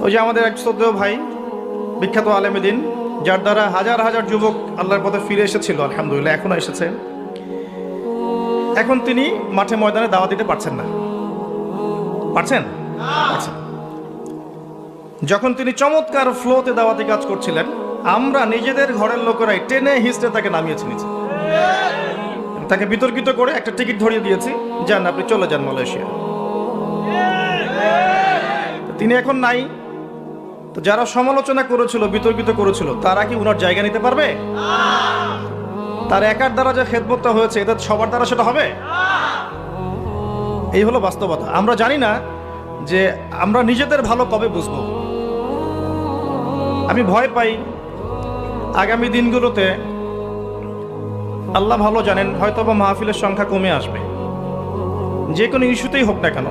ওই যে আমাদের এক শ্রদ্ধেয় ভাই, বিখ্যাত আলেম দ্বীন, যার দ্বারা হাজার হাজার যুবক আল্লাহর পথে ফিরে এসেছিল, আলহামদুলিল্লাহ এখনো এসেছে, এখন তিনি মাঠে ময়দানে দাওয়াত দিতে পারছেন না। পারছেন? পারছেন। যখন তিনি চমৎকার ফ্লোতে দাওয়াতি কাজ করছিলেন, আমরা নিজেদের ঘরের লোকেরাই টেনে হিস্টে তাকে নামিয়েছি নিচে, তাকে বিতর্কিত করে একটা টিকিট ধরিয়ে দিয়েছি, যান আপনি চলে যান মালয়েশিয়া। তিনি এখন নাই। তো যারা সমালোচনা করেছিল, বিতর্কিত করেছিল, তারা কি উনার জায়গা নিতে পারবে? তার একার দ্বারা যে খেদমতটা হয়েছে, এটা সবার দ্বারা সেটা হবে? এই হলো বাস্তবতা। আমরা জানি না যে আমরা নিজেদের ভালো কবে বুঝবো। আমি ভয় পাই আগামী দিনগুলোতে, আল্লাহ ভালো জানেন, হয়তোবা মাহফিলের সংখ্যা কমে আসবে, যে কোনো ইস্যুতেই হোক না কেন।